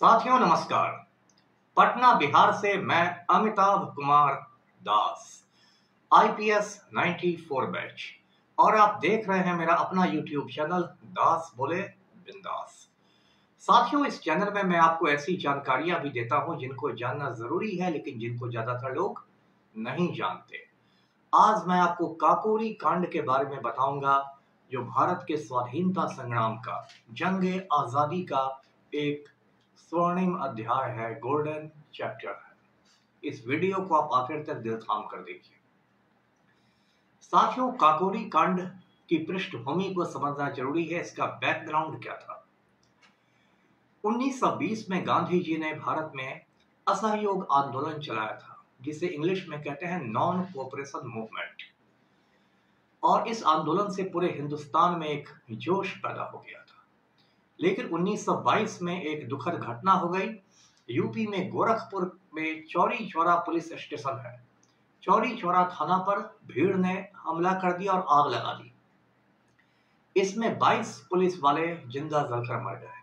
साथियों नमस्कार। पटना बिहार से मैं अमिताभ कुमार दास, IPS 94 बैच, और आप देख रहे हैं मेरा अपना YouTube चैनल दास बोले बिंदास। साथियों, इस चैनल में मैं आपको ऐसी जानकारियां भी देता हूं जिनको जानना जरूरी है, लेकिन जिनको ज्यादातर लोग नहीं जानते। आज मैं आपको काकोरी कांड के बारे में बताऊंगा, जो भारत के स्वाधीनता संग्राम का, जंग आजादी का एक स्वर्णिम अध्याय है, गोल्डन चैप्टर है। इस वीडियो को आप आखिर तक दिल थाम कर देखिए। साथियों, काकोरी कांड की पृष्ठभूमि को समझना जरूरी है। इसका बैकग्राउंड क्या था? 1920 में गांधी जी ने भारत में असहयोग आंदोलन चलाया था, जिसे इंग्लिश में कहते हैं नॉन कोऑपरेशन मूवमेंट। और इस आंदोलन से पूरे हिंदुस्तान में एक जोश पैदा हो गया था। लेकिन 1922 में एक दुखद घटना हो गई। यूपी में गोरखपुर में चौरी चौरा पुलिस स्टेशन है, चौरी चौरा थाना पर भीड़ ने हमला कर दिया और आग लगा दी। इसमें 22 पुलिस वाले जिंदा जलकर मर गए।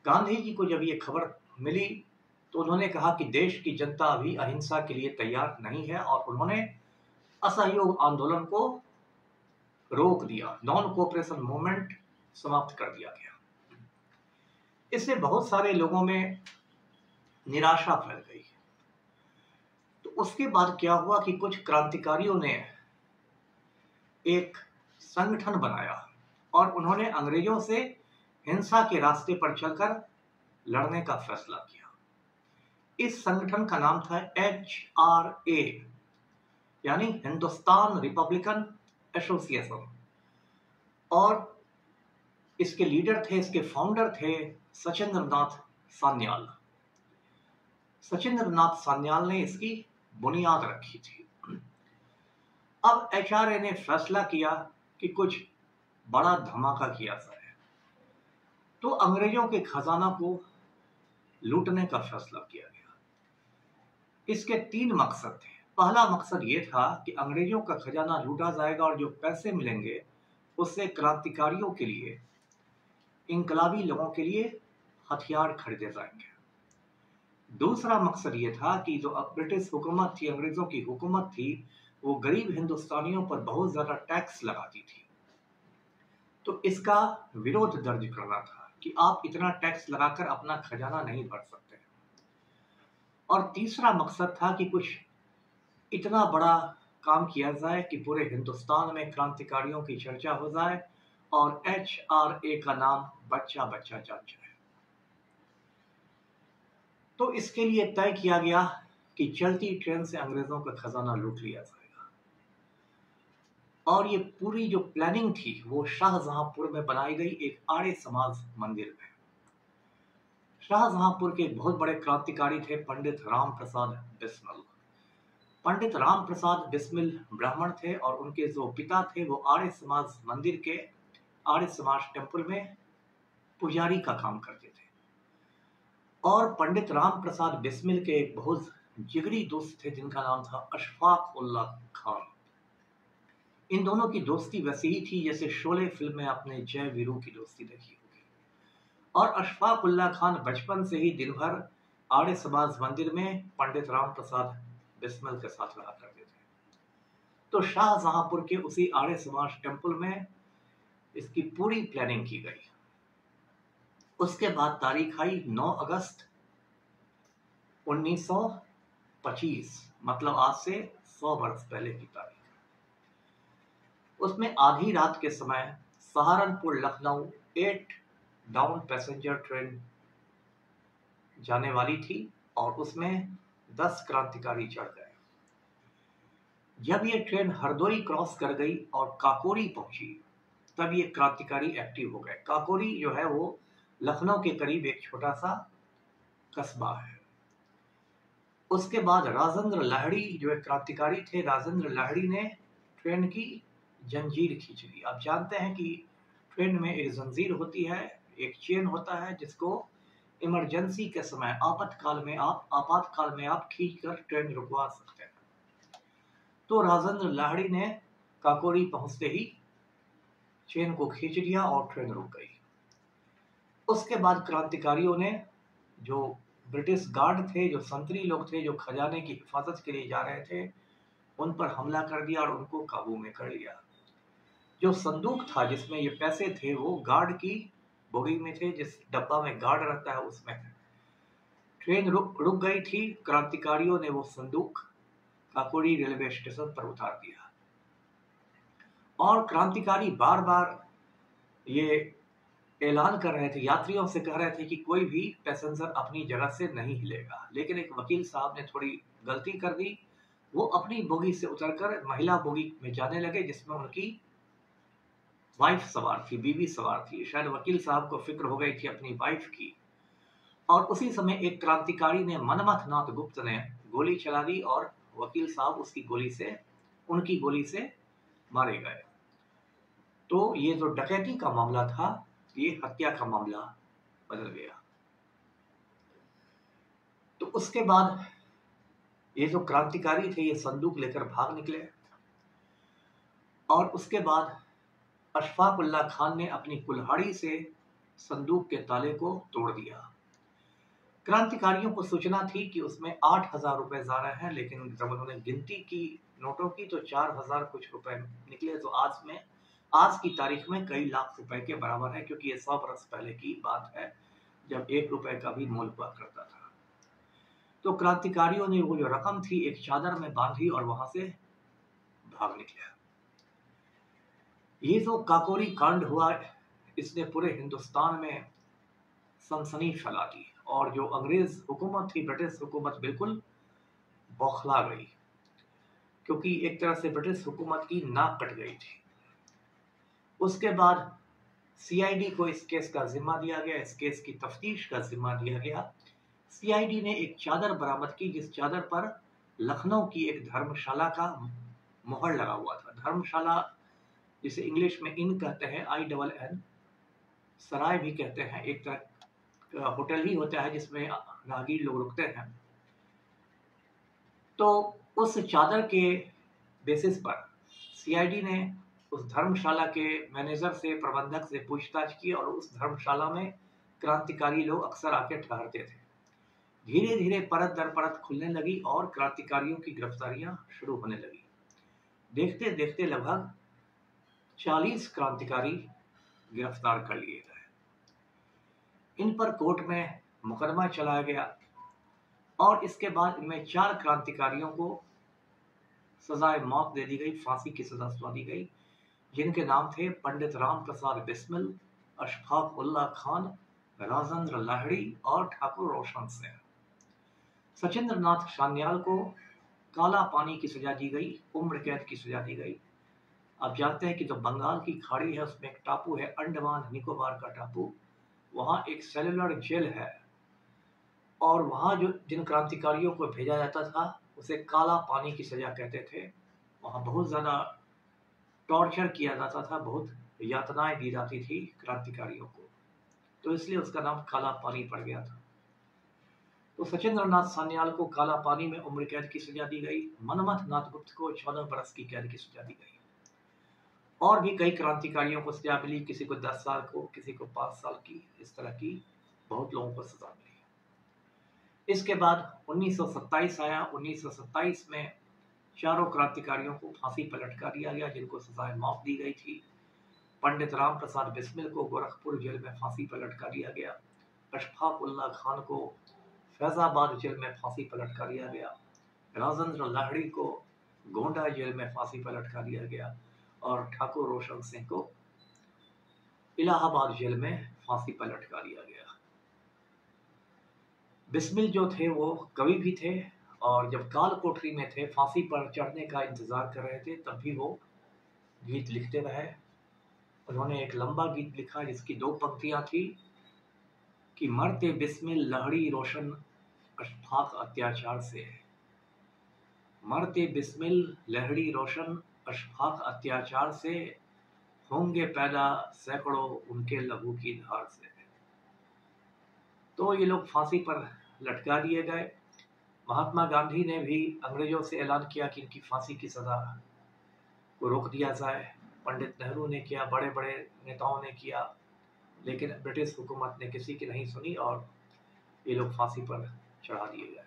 गांधी जी को जब ये खबर मिली तो उन्होंने कहा कि देश की जनता अभी अहिंसा के लिए तैयार नहीं है, और उन्होंने असहयोग आंदोलन को रोक दिया। नॉन कोऑपरेशन मूवमेंट समाप्त कर दिया गया। इससे बहुत सारे लोगों में निराशा फैल गई। तो उसके बाद क्या हुआ कि कुछ क्रांतिकारियों ने एक संगठन बनाया और उन्होंने अंग्रेजों से हिंसा के रास्ते पर चलकर लड़ने का फैसला किया। इस संगठन का नाम था HRA, यानी हिंदुस्तान रिपब्लिकन एसोसिएशन। और इसके लीडर थे, इसके फाउंडर थे सचिंद्र नाथ सान्याल। सचिंद्र नाथ सान्याल ने इसकी बुनियाद रखी थी। अब HRA ने फैसला किया कि कुछ बड़ा धमाका किया जाए, तो अंग्रेजों के खजाना को लूटने का फैसला किया गया। इसके 3 मकसद थे। पहला मकसद ये था कि अंग्रेजों का खजाना लूटा जाएगा और जो पैसे मिलेंगे उससे क्रांतिकारियों के लिए, इनकलाबी लोगों के लिए हथियार खरीदे जाएंगे। दूसरा मकसद ये था कि जो ब्रिटिश हुकूमत थी, अंग्रेजों की हुकूमत थी, वो गरीब हिंदुस्तानियों पर बहुत ज्यादा टैक्स लगाती थी, तो इसका विरोध दर्ज करना था कि आप इतना टैक्स लगाकर अपना खजाना नहीं भर सकते। और तीसरा मकसद था कि कुछ इतना बड़ा काम किया जाए कि पूरे हिंदुस्तान में क्रांतिकारियों की चर्चा हो जाए और HRA का नाम बच्चा बच्चा जान जाए। तो इसके लिए तय किया गया कि चलती ट्रेन से अंग्रेजों का खजाना लूट लिया जाएगा। और ये पूरी जो प्लानिंग थी वो शाहजहांपुर में बनाई गई एक आर्य समाज मंदिर में। शाहजहांपुर के एक बहुत बड़े क्रांतिकारी थे पंडित राम प्रसाद बिस्मिल। पंडित राम प्रसाद बिस्मिल ब्राह्मण थे और उनके जो पिता थे वो आर्य समाज मंदिर के, आर्य समाज टेम्पल में पुजारी का काम करते थे। और पंडित राम प्रसाद बिस्मिल के एक बहुत जिगरी दोस्त थे जिनका नाम था अशफाक उल्लाह खान। इन दोनों की दोस्ती वैसी ही थी जैसे शोले फिल्म में आपने जय वीरू की दोस्ती देखी होगी। और अशफाक उल्लाह खान बचपन से ही दिन भर आर्य समाज मंदिर में पंडित राम प्रसाद बिस्मिल के साथ रहा करते थे। तो शाहजहांपुर के उसी आर्य समाज टेम्पल में इसकी पूरी प्लानिंग की गई। उसके बाद तारीख आई 9 अगस्त 1925, मतलब आज से 100 वर्ष पहले की तारीख। उसमें आधी रात के समय Saharanpur Lucknow 8 down passenger train जाने वाली थी और उसमें 10 क्रांतिकारी चढ़ गए। जब ये ट्रेन हरदोई क्रॉस कर गई और काकोरी पहुंची, तब ये क्रांतिकारी एक्टिव हो गए। काकोरी जो है वो लखनऊ के करीब एक छोटा सा कस्बा है। उसके बाद राजेंद्र लाहिड़ी जो एक क्रांतिकारी थे, राजेंद्र लाहिड़ी ने ट्रेन की जंजीर खींच ली। आप जानते हैं कि ट्रेन में एक जंजीर होती है, एक चेन होता है जिसको इमरजेंसी के समय, आपातकाल में आप खींचकर ट्रेन रुकवा सकते हैं। तो राजेंद्र लाहिड़ी ने काकोरी पहुंचते ही चेन को खींच लिया और ट्रेन रुक गई। उसके बाद क्रांतिकारियों ने जो ब्रिटिश गार्ड थे, जो संतरी लोग थे, जो खजाने की हिफाजत के लिए जा रहे थे, उन पर हमला कर दिया और उनको काबू में कर लिया। जो संदूक था जिसमें ये पैसे थे वो गार्ड की बोगी में थे, जिस डब्बा में गार्ड रहता है उसमें थे। ट्रेन रुक गई थी। क्रांतिकारियों ने वो संदूक काकोरी रेलवे स्टेशन पर उतार दिया और क्रांतिकारी बार बार ये ऐलान कर रहे थे, यात्रियों से कह रहे थे कि कोई भी पैसेंजर अपनी जगह से नहीं हिलेगा। लेकिन एक वकील साहब ने थोड़ी गलती कर दी। वो अपनी बोगी से उतरकर महिला बोगी में जाने लगे जिसमें उनकी वाइफ सवार थी, बीवी सवार थी। शायद वकील साहब को फिक्र हो गई थी अपनी वाइफ की। और उसी समय एक क्रांतिकारी ने मनमथ नाथ गुप्त ने गोली चला दी और वकील साहब उनकी गोली से मारे गए। तो ये जो डकैती का मामला था ये हत्या का मामला बदल गया। तो उसके बाद ये जो क्रांतिकारी थे ये संदूक लेकर भाग निकले और उसके बाद अशफाक उल्लाह खान ने अपनी कुल्हाड़ी से संदूक के ताले को तोड़ दिया। क्रांतिकारियों को सूचना थी कि उसमें 8,000 रुपए जा रहे हैं, लेकिन जब उन्होंने गिनती की नोटों की तो 4,000 कुछ रुपए निकले। तो आज की तारीख में कई लाख रुपए के बराबर है, क्योंकि ये 100 बरस पहले की बात है जब 1 रुपए का भी मोल हुआ करता था। तो क्रांतिकारियों ने वो जो रकम थी एक चादर में बांधी और वहां से भाग निकले। ये जो काकोरी कांड हुआ इसने पूरे हिंदुस्तान में सनसनी फैला दी और जो अंग्रेज हुकूमत थी, ब्रिटिश हुकूमत बिल्कुल बौखला गई, क्योंकि एक तरह से ब्रिटिश हुकूमत की नाक कट गई थी। उसके बाद सीआईडी को इस केस का जिम्मा दिया गया, इस केस की तफ्तीश का जिम्मा दिया गया। सीआईडी ने एक चादर बरामद की जिस चादर पर लखनऊ की एक धर्मशाला का मोहर लगा हुआ था। धर्मशाला जिसे इंग्लिश में इन कहते हैं, INN, सराय भी कहते हैं, एक तरह होटल ही होता है जिसमें राहगीर लोग रुकते हैं। तो उस चादर के बेसिस पर सीआईडी ने उस धर्मशाला के मैनेजर से, प्रबंधक से पूछताछ की और उस धर्मशाला में क्रांतिकारी लोग अक्सर आके ठहरते थे। धीरे धीरे परत दर परत खुलने लगी और क्रांतिकारियों की गिरफ्तारियां शुरू होने लगी। देखते देखते लगभग 40 क्रांतिकारी गिरफ्तार कर लिए गए। इन पर कोर्ट में मुकदमा चलाया गया और इसके बाद इनमें 4 क्रांतिकारियों को सजाए मौत दे दी गई, फांसी की सजा सुना दी गई, जिनके नाम थे पंडित राम प्रसाद बिस्मिल, अशफाक उल्लाह खान, राजेंद्र लाहिड़ी और ठाकुर रोशन सिंह। सचिंद्र नाथ सान्याल को काला पानी की सजा दी गई, उम्र कैद की सजा दी गई। आप जानते हैं कि जो बंगाल की खाड़ी है उसमें एक टापू है, अंडमान निकोबार का टापू, वहां एक सेलुलर जेल है और वहां जो जिन क्रांतिकारियों को भेजा जाता था उसे काला पानी की सजा कहते थे। वहां बहुत ज्यादा टॉर्चर किया जाता था, बहुत यातनाएं दी जाती थी क्रांतिकारियों को, तो इसलिए उसका नाम काला पानी पड़ गया था। तो सचिंद्र नाथ सान्याल को काला पानी में उम्र कैद की सजा दी गई। मनमथ नाथ गुप्त को 14 बरस की कैद की सजा दी गई। और भी कई क्रांतिकारियों को सजा मिली, किसी को 10 साल को, किसी को 5 साल की, इस तरह की बहुत लोगों को सजा मिली। इसके बाद 1927 आया। 1927 में चारों क्रांतिकारियों को फांसी पर लटका दिया गया, जिनको सजाए मौत दी गई थी। पंडित राम प्रसाद बिस्मिल को गोरखपुर जेल में फांसी पर लटका दिया गया। अशफाक उल्लाह खान को फैजाबाद जेल में फांसी पर लटका दिया गया। राजेंद्र लाहिड़ी को गोंडा जेल में फांसी पर लटका दिया गया और ठाकुर रोशन सिंह को इलाहाबाद जेल में फांसी पर लटका दिया गया। बिस्मिल जो थे वो कवि भी थे और जब काल कोठरी में थे, फांसी पर चढ़ने का इंतजार कर रहे थे, तब भी वो गीत लिखते रहे। उन्होंने एक लंबा गीत लिखा जिसकी 2 पंक्तियां थी कि मरते बिस्मिल लहड़ी रोशन अशफाक अत्याचार से, मरते बिस्मिल लहड़ी रोशन अशफाक अत्याचार से, होंगे पैदा सैकड़ों उनके लहू की धार से। तो ये लोग फांसी पर लटका दिए गए। महात्मा गांधी ने भी अंग्रेजों से ऐलान किया कि इनकी फांसी की सजा को रोक दिया जाए। पंडित नेहरू ने किया, बड़े बड़े नेताओं ने किया, लेकिन ब्रिटिश हुकूमत ने किसी की नहीं सुनी और ये लोग फांसी पर चढ़ा दिए गए।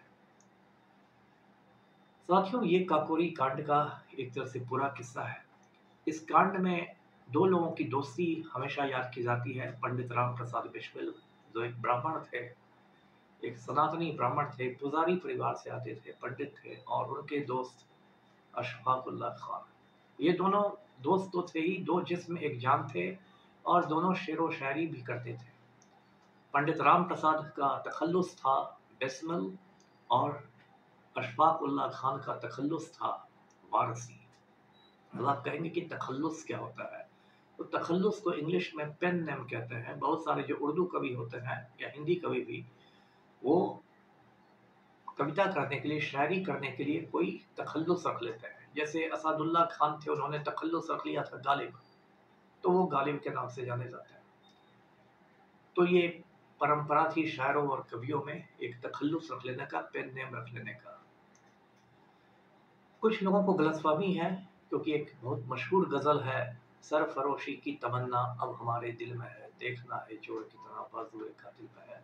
साथियों, ये काकोरी कांड का एक तरह से पूरा किस्सा है। इस कांड में दो लोगों की दोस्ती हमेशा याद की जाती है। पंडित राम प्रसाद बिस्मिल, जो एक ब्राह्मण थे, एक सनातनी ब्राह्मण थे, पुजारी परिवार से आते थे, पंडित थे, और उनके दोस्त अशफाक उल्लाह खान। ये दोनों दोस्त तो थे ही, दो जिस्म एक जान थे, और दोनों शेर व शायरी भी करते थे। पंडित राम प्रसाद का तखल्लुस था बिस्मिल, और अशफाक उल्लाह खान का तखल्लुस था वारसी। अब आप कहेंगे कि तखल्लुस क्या होता है? तो तखल्लुस को इंग्लिश में पेन नेम कहते हैं। बहुत सारे जो उर्दू कवि होते हैं या हिंदी कवि भी, वो कविता करने के लिए, शायरी करने के लिए कोई तखल्लुस रख लेते हैं। जैसे असदुल्ला खान थे, उन्होंने तखल्लुस रख लिया था गालिब, तो वो गालिब के नाम से जाने जाते हैं। तो ये परंपरा थी शायरों और कवियों में, एक तखल्लुस रख लेने का, पेन नेम रख लेने का। कुछ लोगों को गलतफहमी है, क्योंकि एक बहुत मशहूर गजल है, सरफरोशी की तमन्ना अब हमारे दिल में है, देखना है जोर कितना बाजुए कातिल में है।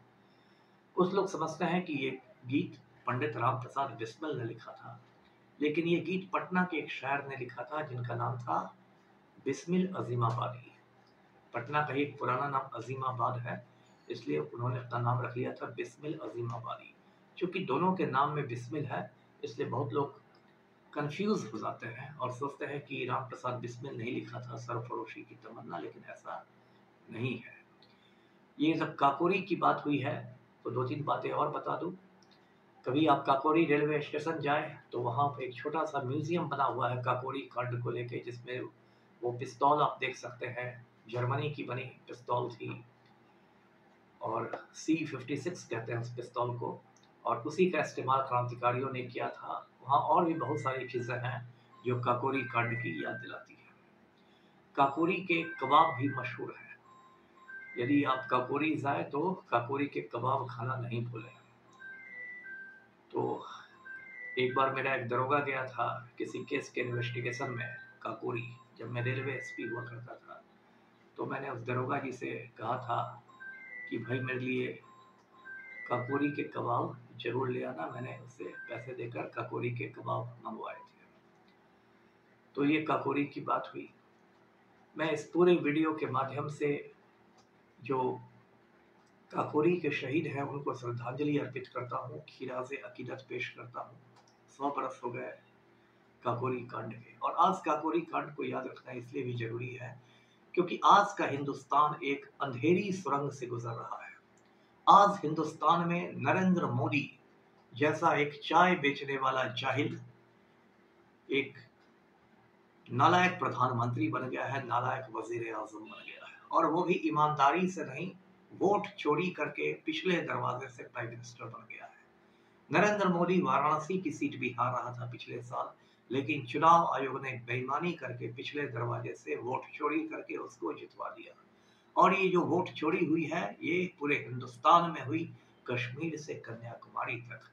कुछ लोग समझते हैं कि ये गीत पंडित राम प्रसाद बिस्मिल ने लिखा था, लेकिन ये गीत पटना के एक शायर ने लिखा था, जिनका नाम था बिस्मिल अजीमाबादी। पटना का एक पुराना नाम अजीमाबाद है, इसलिए उन्होंने अपना नाम रख लिया था बिस्मिल अजीमाबादी। चूंकि दोनों के नाम में बिस्मिल है, इसलिए बहुत लोग कंफ्यूज हो जाते हैं और सोचते हैं कि राम प्रसाद बिस्मिल नहीं लिखा था सरफरोशी की तमन्ना, लेकिन ऐसा नहीं है। ये जब काकोरी की बात हुई है, तो दो तीन बातें और बता दूं। कभी आप काकोरी रेलवे स्टेशन जाए तो वहाँ पे एक छोटा सा म्यूजियम बना हुआ है काकोरी कांड को लेके, जिसमें वो पिस्तौल आप देख सकते हैं, जर्मनी की बनी पिस्तौल थी, और C56 कहते हैं उस पिस्तौल को, और उसी का इस्तेमाल क्रांतिकारियों ने किया था। वहाँ और भी बहुत सारी चीज़ें हैं जो काकोरी कांड की याद दिलाती है। काकोरी के कबाब भी मशहूर हैं। यदि आप काकोरी जाए तो काकोरी के कबाब खाना नहीं भूलें। तो एक बार मेरा एक दरोगा गया था किसी केस के इन्वेस्टिगेशन में काकोरी, जब मैं रेलवे SP हुआ करता था। तो मैंने उस दरोगा जी से कहा था कि भाई मेरे लिए काकोरी के कबाब जरूर ले आना। मैंने उससे पैसे देकर काकोरी के कबाब मंगवाए थे। तो ये काकोरी की बात हुई। मैं इस पूरे वीडियो के माध्यम से जो काकोरी के शहीद हैं उनको श्रद्धांजलि अर्पित करता हूँ, खीराज़े अकीदत पेश करता हूँ। 100 बरस हो गए काकोरी कांड के, और आज काकोरी कांड को याद रखना इसलिए भी जरूरी है क्योंकि आज का हिंदुस्तान एक अंधेरी सुरंग से गुजर रहा है। आज हिंदुस्तान में नरेंद्र मोदी जैसा एक चाय बेचने वाला जाहिल एक नालायक प्रधानमंत्री बन गया है, नालायक वजीर आजम बन गया है, और वो भी ईमानदारी से नहीं, वोट चोरी करके पिछले दरवाजे से प्राइम मिनिस्टर बन गया है। नरेंद्र मोदी वाराणसी की सीट भी हार रहा था पिछले साल, लेकिन चुनाव आयोग ने बेईमानी करके पिछले दरवाजे से वोट चोरी करके उसको जितवा दिया। और ये जो वोट चोरी हुई है, ये पूरे हिंदुस्तान में हुई, कश्मीर से कन्याकुमारी तक।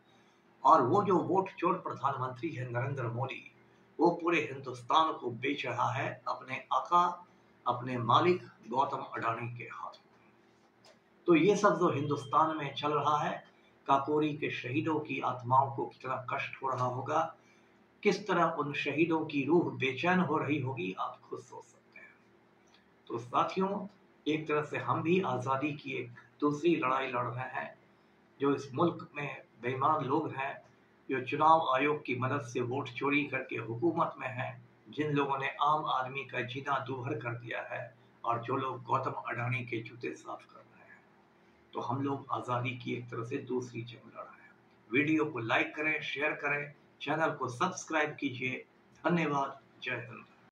और वो जो वोट चोर प्रधानमंत्री है नरेंद्र मोदी, वो पूरे हिंदुस्तान को बेच रहा है अपने आका, अपने मालिक गौतम अडानी के हाथ में। तो ये सब जो हिंदुस्तान में चल रहा है, काकोरी के शहीदों की आत्माओं को कितना कष्ट हो रहा होगा, किस तरह उन शहीदों की रूह बेचैन हो रही होगी, आप खुद सोच सकते हैं। तो साथियों, एक तरह से हम भी आज़ादी की एक दूसरी लड़ाई लड़ रहे हैं। जो इस मुल्क में बेईमान लोग हैं, जो चुनाव आयोग की मदद से वोट चोरी करके हुकूमत में हैं, जिन लोगों ने आम आदमी का जीना दूभर कर दिया है, और जो लोग गौतम अडानी के जूते साफ कर रहे हैं, तो हम लोग आज़ादी की एक तरह से दूसरी जंग लड़ रहे हैं। वीडियो को लाइक करें, शेयर करें, चैनल को सब्सक्राइब कीजिए। धन्यवाद। जय हिंद।